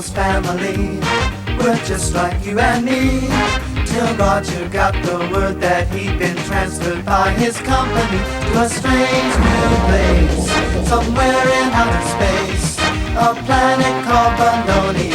people's family. We're just like you and me. Till Roger got the word that he'd been transferred by his company to a strange new place, somewhere in outer space, a planet called Bologna,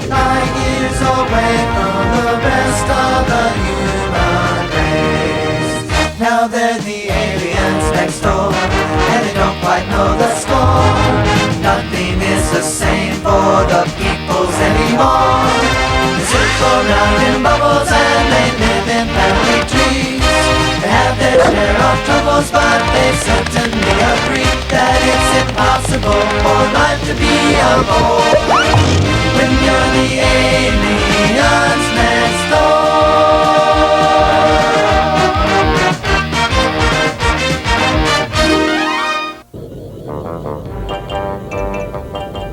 9 years away from the rest of the human race. Now they're the aliens next door, and they don't quite know the score. Nothing is the same for the peoples anymore. They circle round in bubbles and they live in family trees. They have their share of troubles, but they certainly agree that it's impossible for life to be a bore when you're the aliens next door.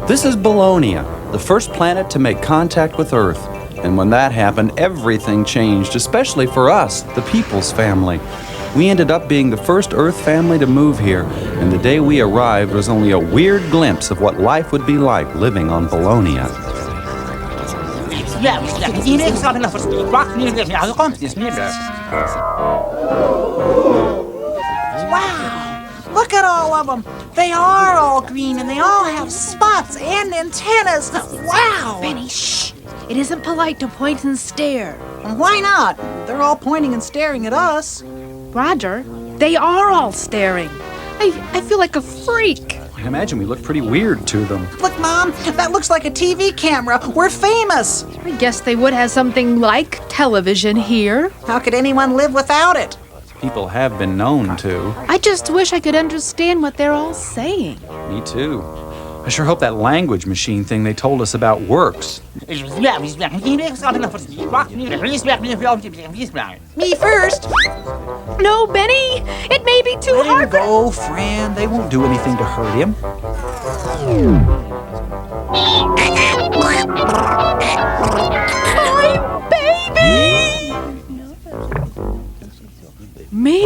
This is Bologna, the first planet to make contact with Earth. And when that happened, everything changed, especially for us, the People's family. We ended up being the first Earth family to move here, and the day we arrived was only a weird glimpse of what life would be like living on Bologna. Wow! Look at all of them. They are all green and they all have spots and antennas. Wow! Benny, shh! It isn't polite to point and stare. Why not? They're all pointing and staring at us. Roger, they are all staring. I feel like a freak. I imagine we look pretty weird to them. Look, Mom, that looks like a TV camera. We're famous. I guess they would have something like television here. How could anyone live without it? People have been known to. I just wish I could understand what they're all saying. Me too. I sure hope that language machine thing they told us about works. Me first. No, Benny! It may be too Let him hard. go, Fran. They won't do anything to hurt him. My baby! Me?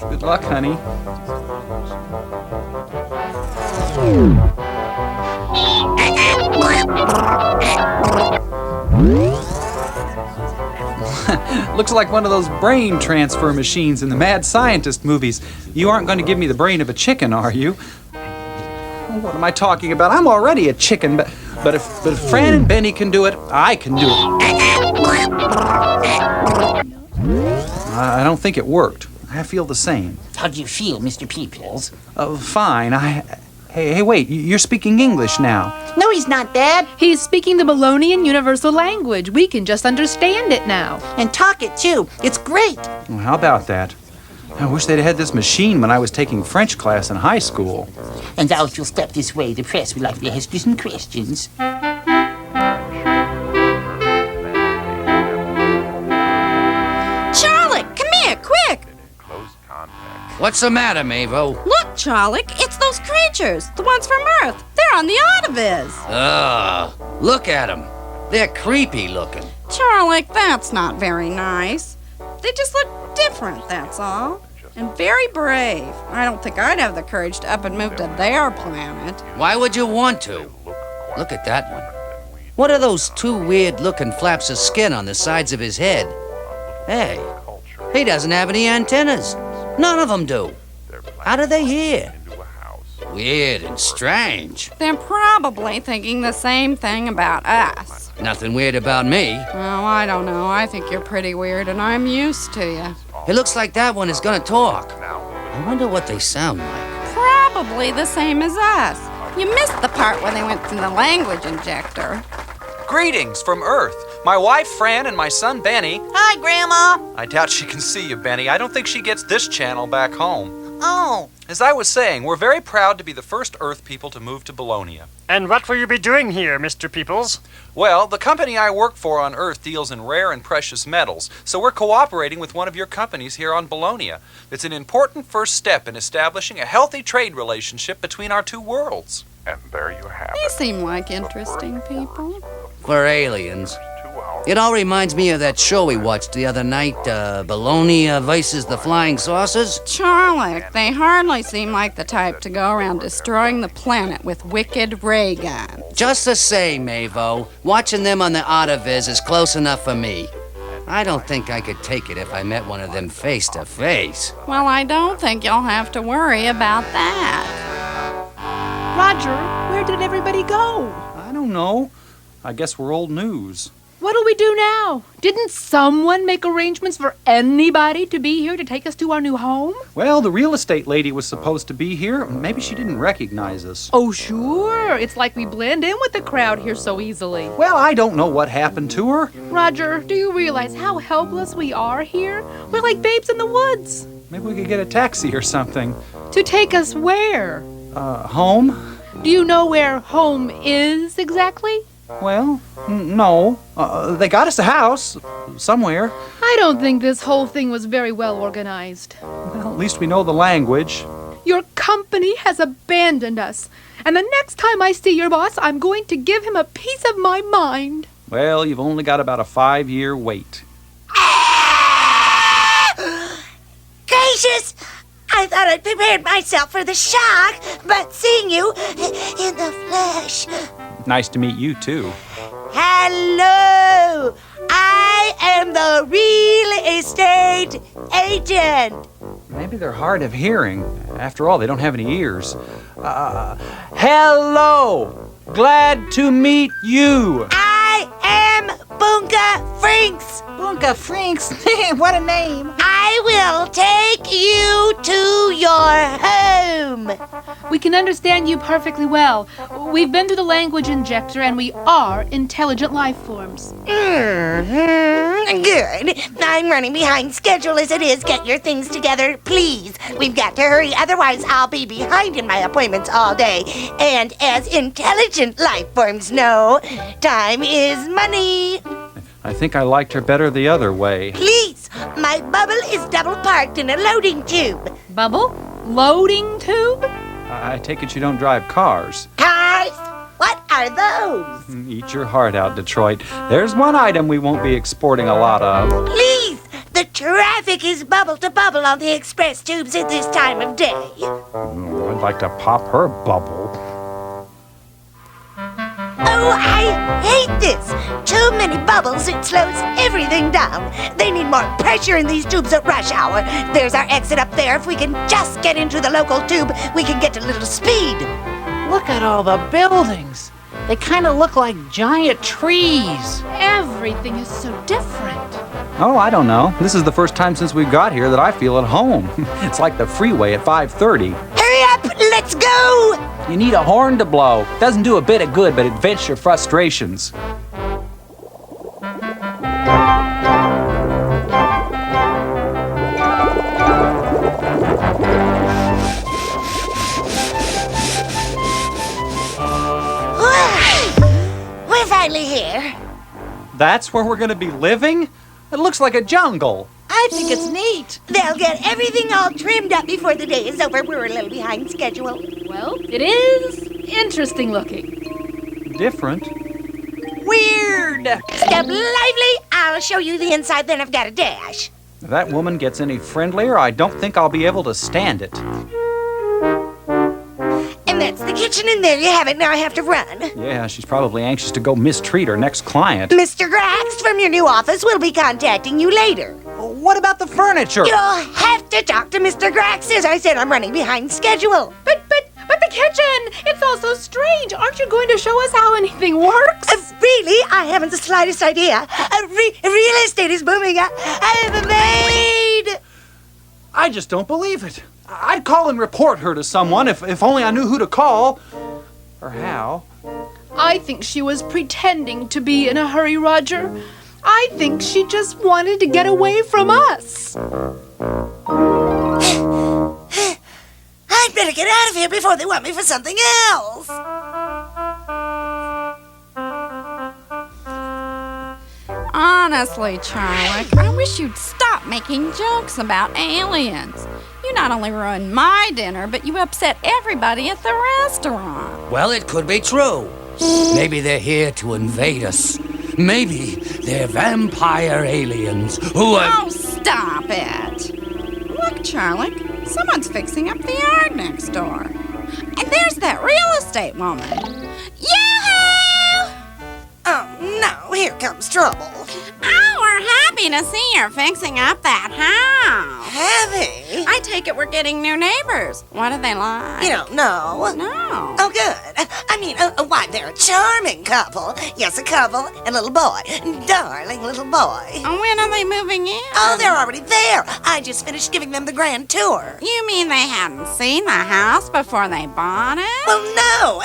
Good luck, honey. Looks like one of those brain transfer machines in the Mad Scientist movies. You aren't going to give me the brain of a chicken, are you? What am I talking about? I'm already a chicken, but if Fran and Benny can do it, I can do it. I don't think it worked. I feel the same. How do you feel, Mr. Peoples? Fine. Hey, wait. You're speaking English now. No, he's not, Dad. He's speaking the Bolognian universal language. We can just understand it now. And talk it, too. It's great. Well, how about that? I wish they'd had this machine when I was taking French class in high school. And now if you'll step this way, the press would like to ask you some questions. Charlie, come here, quick! What's the matter, Mavo? Look, Charlie, it's those creatures, the ones from Earth. They're on the Autoviz. Ugh, look at them. They're creepy looking. Charlie, that's not very nice. They just look different, that's all. And very brave. I don't think I'd have the courage to up and move to their planet. Why would you want to? Look at that one. What are those two weird-looking flaps of skin on the sides of his head? Hey, he doesn't have any antennas. None of them do. How do they hear? Weird and strange. They're probably thinking the same thing about us. Nothing weird about me. Oh, I don't know. I think you're pretty weird, and I'm used to you. It looks like that one is gonna talk. I wonder what they sound like. Probably the same as us. You missed the part where they went through the language injector. Greetings from Earth. My wife, Fran, and my son, Benny. Hi, Grandma. I doubt she can see you, Benny. I don't think she gets this channel back home. Oh. As I was saying, we're very proud to be the first Earth people to move to Bologna. And what will you be doing here, Mr. Peoples? Well, the company I work for on Earth deals in rare and precious metals, so we're cooperating with one of your companies here on Bologna. It's an important first step in establishing a healthy trade relationship between our two worlds. And there you have They it. seem like interesting people. We're aliens. It all reminds me of that show we watched the other night, Bologna versus the Flying Saucers. Charlie, they hardly seem like the type to go around destroying the planet with wicked ray guns. Just the same, Mavo, watching them on the Autoviz is close enough for me. I don't think I could take it if I met one of them face to face. Well, I don't think you'll have to worry about that. Roger, where did everybody go? I don't know. I guess we're old news. What do we do now? Didn't someone make arrangements for anybody to be here to take us to our new home? Well, the real estate lady was supposed to be here. Maybe she didn't recognize us. Oh, sure. It's like we blend in with the crowd here so easily. Well, I don't know what happened to her. Roger, do you realize how helpless we are here? We're like babes in the woods. Maybe we could get a taxi or something. To take us where? Home? Do you know where home is exactly? Well, no. They got us a house somewhere. I don't think this whole thing was very well organized. Well, at least we know the language. Your company has abandoned us. And the next time I see your boss, I'm going to give him a piece of my mind. Well, you've only got about a 5-year wait. Gracious! I thought I'd prepared myself for the shock, but seeing you in the flesh. Nice to meet you, too. Hello! I am the real estate agent. Maybe they're hard of hearing. After all, they don't have any ears. Hello! Glad to meet you. I am Bunga Frinks. Bunga Frinks. What a name. I will take you to your home. We can understand you perfectly well. We've been through the language injector, and we are intelligent life forms. Good. I'm running behind schedule as it is. Get your things together, please. We've got to hurry, otherwise I'll be behind in my appointments all day. And as intelligent life forms know, time is money. I think I liked her better the other way. Please, my bubble is double parked in a loading tube. Bubble? Loading tube? I take it you don't drive cars. Cars? What are those? Eat your heart out, Detroit. There's one item we won't be exporting a lot of. Please, the traffic is bubble to bubble on the express tubes at this time of day. I'd like to pop her bubble. Oh, I hate this. Too many bubbles, it slows everything down. They need more pressure in these tubes at rush hour. There's our exit up there. If we can just get into the local tube, we can get a little speed. Look at all the buildings. They kind of look like giant trees. Everything is so different. Oh, I don't know. This is the first time since we got here that I feel at home. It's like the freeway at 5:30. Hurry up, let's go! You need a horn to blow. Doesn't do a bit of good, but it vents your frustrations. We're finally here. That's where we're going to be living? It looks like a jungle. I think it's neat. They'll get everything all trimmed up before the day is over. We're a little behind schedule. Well, it is interesting looking. Different. Weird. Step lively. I'll show you the inside, then I've got a dash. If that woman gets any friendlier, I don't think I'll be able to stand it. And that's the kitchen, and there you have it. Now I have to run. Yeah, she's probably anxious to go mistreat her next client. Mr. Grax from your new office will be contacting you later. What about the furniture? You'll have to talk to Mr. Grax. As I said, I'm running behind schedule. But the kitchen! It's all so strange. Aren't you going to show us how anything works? Really? I haven't the slightest idea. Real estate is booming. I am a maid. I just don't believe it. I'd call and report her to someone if only I knew who to call. Or how. I think she was pretending to be in a hurry, Roger. I think she just wanted to get away from us. I'd better get out of here before they want me for something else. Honestly, Charlie, I wish you'd stop making jokes about aliens. You not only ruined my dinner, but you upset everybody at the restaurant. Well, it could be true. Maybe they're here to invade us. Maybe they're vampire aliens who are... Oh, stop it. Look, Charlie, someone's fixing up the yard next door. And there's that real estate woman. Yoo-hoo! Oh, no, here comes trouble. Oh, we're happy to see you're fixing up that house. Heavy? I take it we're getting new neighbors. What do they like? You don't know? No. Oh, good. Why, they're a charming couple. Yes, a couple and a little boy. Darling little boy. When are they moving in? Oh, they're already there. I just finished giving them the grand tour. You mean they hadn't seen the house before they bought it? Well, no,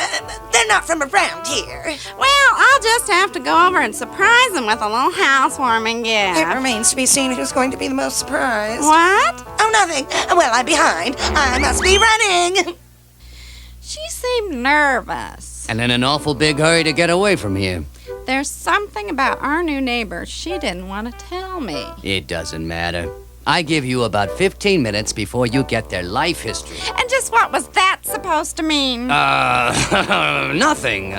they're not from around here. Well, I'll just have to go over and surprise them with a little housewarming gift. It remains to be seen who's going to be the most surprised. What? Oh, nothing. Well, I'm behind. I must be running. She seemed nervous. And in an awful big hurry to get away from here. There's something about our new neighbor she didn't want to tell me. It doesn't matter. I give you about 15 minutes before you get their life history. And just what was that supposed to mean? Nothing.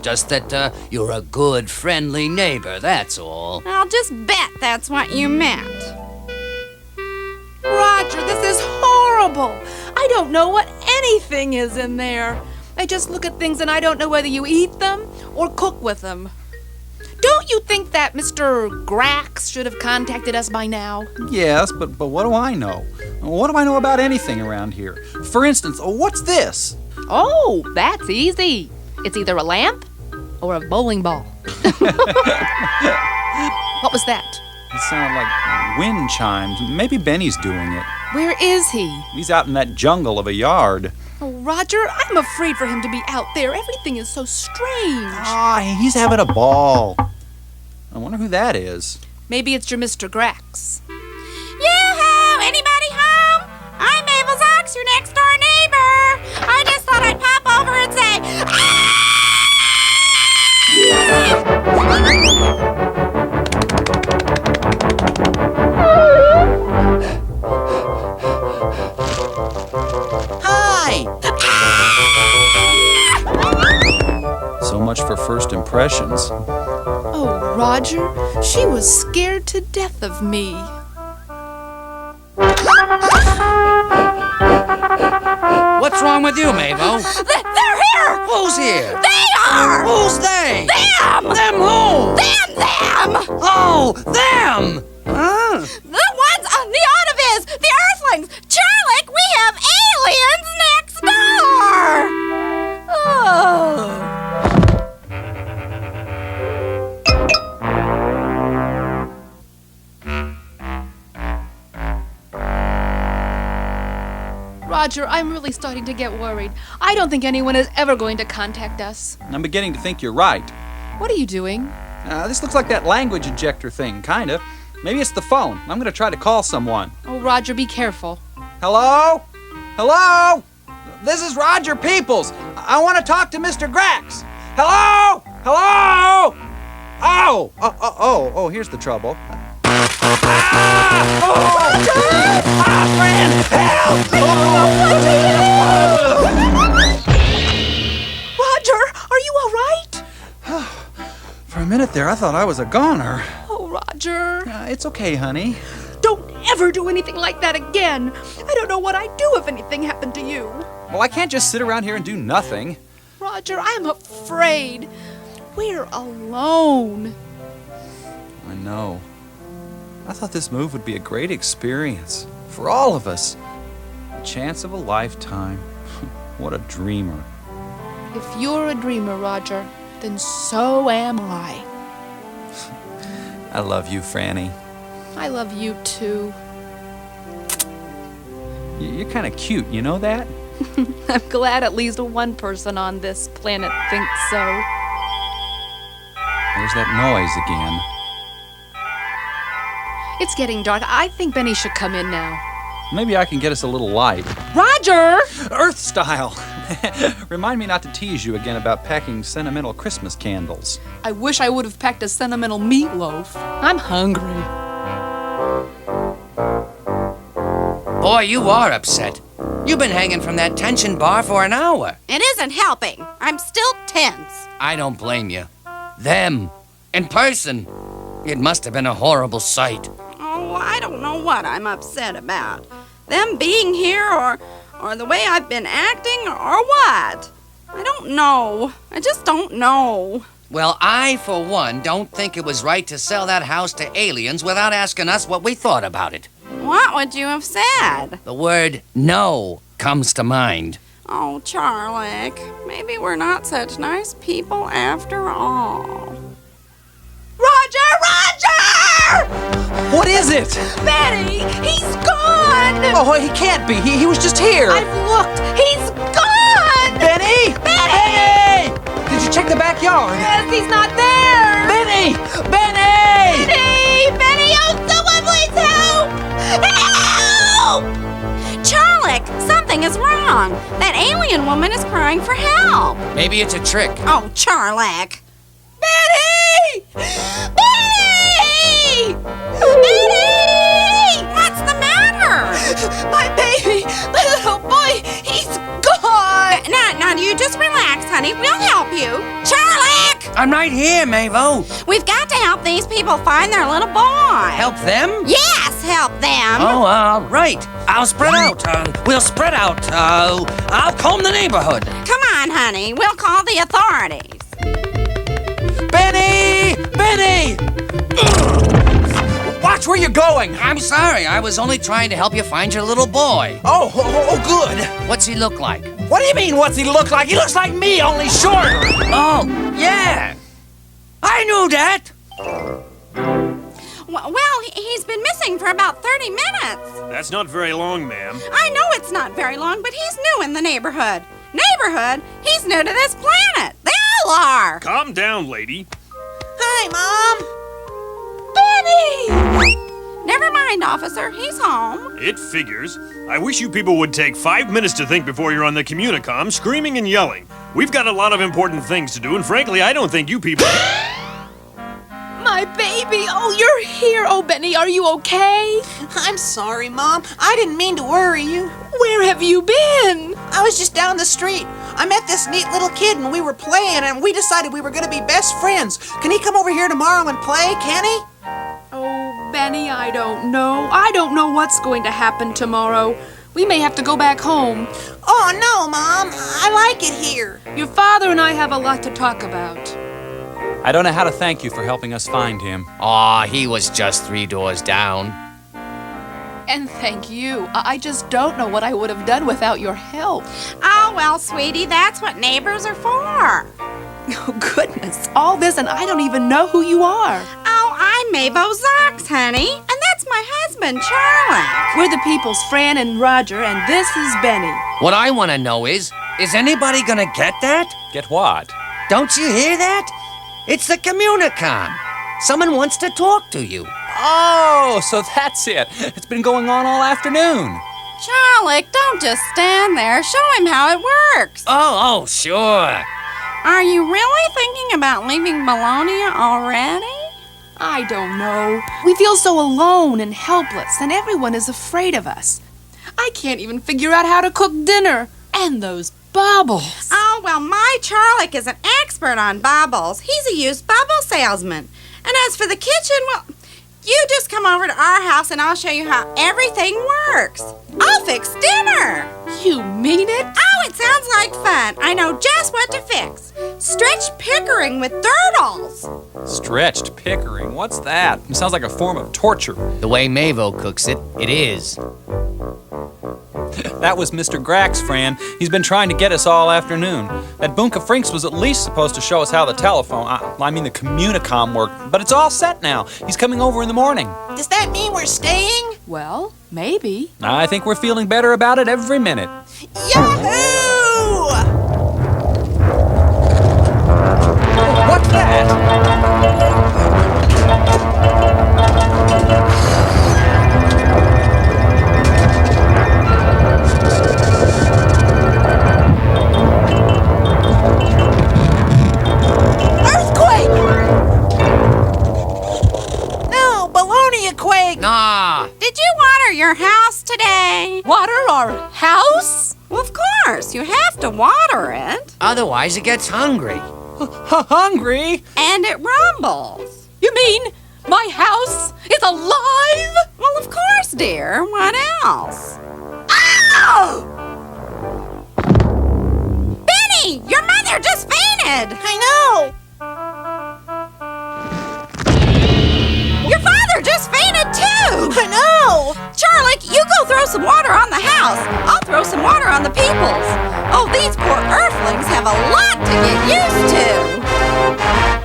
Just that you're a good, friendly neighbor, that's all. I'll just bet that's what you meant. Roger, this is horrible. I don't know what anything is in there. I just look at things and I don't know whether you eat them or cook with them. Don't you think that Mr. Grax should have contacted us by now? Yes, but what do I know? What do I know about anything around here? For instance, what's this? Oh, that's easy. It's either a lamp or a bowling ball. What was that? It sounded like wind chimes. Maybe Benny's doing it. Where is he? He's out in that jungle of a yard. Oh, Roger, I'm afraid for him to be out there. Everything is so strange. Ah, he's having a ball. I wonder who that is. Maybe it's your Mr. Grax. Yoo-hoo! Anybody home? I'm Mabel's Ox, your next door neighbor. I just thought I'd pop over and say, Hi! So much for first impressions. Oh, Roger, she was scared to death of me. What's wrong with you, Mabo? they're here! Who's here? They are! Who's they? Them! Them who? Them! Oh, them! Huh? The ones on the Autoviz! The Earthlings! Charlie, we have aliens next door! Oh. Roger, I'm really starting to get worried. I don't think anyone is ever going to contact us. I'm beginning to think you're right. What are you doing? This looks like that language ejector thing, kinda. Maybe it's the phone. I'm gonna try to call someone. Oh, Roger, be careful. Hello? Hello? This is Roger Peoples. I want to talk to Mr. Grax. Hello? Hello? Oh, here's the trouble. Roger, are you all right? For a minute there, I thought I was a goner. Oh, Roger. It's okay, honey. Don't ever do anything like that again. I don't know what I'd do if anything happened to you. Well, I can't just sit around here and do nothing. Roger, I'm afraid. We're alone. I know. I thought this move would be a great experience for all of us. A chance of a lifetime. What a dreamer. If you're a dreamer, Roger, then so am I. I love you, Franny. I love you too. You're kind of cute, you know that? I'm glad at least one person on this planet thinks so. There's that noise again. It's getting dark. I think Benny should come in now. Maybe I can get us a little light. Roger! Earth style! Remind me not to tease you again about packing sentimental Christmas candles. I wish I would have packed a sentimental meatloaf. I'm hungry. Boy, you are upset. You've been hanging from that tension bar for an hour. It isn't helping. I'm still tense. I don't blame you. Them In person, it must have been a horrible sight. Oh, I don't know what I'm upset about. Them being here or the way I've been acting or what. I don't know. I just don't know. Well, I, for one, don't think it was right to sell that house to aliens without asking us what we thought about it. What would you have said? The word no comes to mind. Oh, Charlick, maybe we're not such nice people after all. Roger! What is it? Benny, he's gone! Oh, he can't be. He was just here. I've looked. He's gone! Benny! Benny! Did you check the backyard? Yes, he's not there! Benny! Benny! Benny! Benny! Oh, someone please help! Help! Charlick, something is wrong. That alien woman is crying for help. Maybe it's a trick. Oh, Charlick. Benny! Benny! Benny! What's the matter? My baby, my little boy, he's gone! Now, you just relax, honey. We'll help you. Charlick! I'm right here, Mavo. We've got to help these people find their little boy. Help them? Yes, help them. Oh, right. I'll spread out. We'll spread out. I'll comb the neighborhood. Come on, honey. We'll call the authorities. Benny! Benny! Watch where you're going. I'm sorry. I was only trying to help you find your little boy. Oh, good. What's he look like? What do you mean, what's he look like? He looks like me, only shorter. Oh, yeah. I knew that. Well, he's been missing for about 30 minutes. That's not very long, ma'am. I know it's not very long, but he's new in the neighborhood. Neighborhood? He's new to this planet. They all are. Calm down, lady. Hi, Mom. Benny! Never mind, officer. He's home. It figures. I wish you people would take 5 minutes to think before you're on the communicom screaming and yelling. We've got a lot of important things to do, and frankly, I don't think you people... My baby, oh, you're here. Oh, Benny, are you okay? I'm sorry, Mom. I didn't mean to worry you. Where have you been? I was just down the street. I met this neat little kid and we were playing and we decided we were going to be best friends. Can he come over here tomorrow and play, can he? Oh, Benny, I don't know. I don't know what's going to happen tomorrow. We may have to go back home. Oh, no, Mom. I like it here. Your father and I have a lot to talk about. I don't know how to thank you for helping us find him. Aw, he was just 3 doors down. And thank you. I just don't know what I would have done without your help. Oh, well, sweetie, that's what neighbors are for. Oh, goodness. All this, and I don't even know who you are. Oh, I'm Mabo Zox, honey. And that's my husband, Charlie. We're the people's Fran and Roger, and this is Benny. What I want to know is anybody gonna get that? Get what? Don't you hear that? It's the communicom. Someone wants to talk to you. Oh, so that's it. It's been going on all afternoon. Charlie, don't just stand there. Show him how it works. Oh, sure. Are you really thinking about leaving Bologna already? I don't know. We feel so alone and helpless, and everyone is afraid of us. I can't even figure out how to cook dinner. And those bubbles. Oh, well, my Charlie is an expert on bubbles. He's a used bubble salesman. And as for the kitchen, well, you just come over to our house and I'll show you how everything works. I'll fix dinner. You mean it? Oh, it sounds like fun. I know just what to fix. Stretched Pickering with turtles. Stretched Pickering? What's that? It sounds like a form of torture. The way Mavo cooks it, it is. That was Mr. Grax, Fran. He's been trying to get us all afternoon. That Bunka Frinks was at least supposed to show us how the telephone, the communicom worked, but it's all set now. He's coming over in the morning. Does that mean we're staying? Well, maybe. I think we're feeling better about it every minute. Yahoo! What's that? Quake! Nah. Did you water your house today? Water our house? Well, of course. You have to water it. Otherwise, it gets hungry. hungry. And it rumbles. You mean my house is alive? Well, of course, dear. What else? Ow! Benny, your mother just fainted. I know. Your father just fainted too. I know. Charlie, you go throw some water on the house. I'll throw some water on the peoples. Oh, these poor earthlings have a lot to get used to.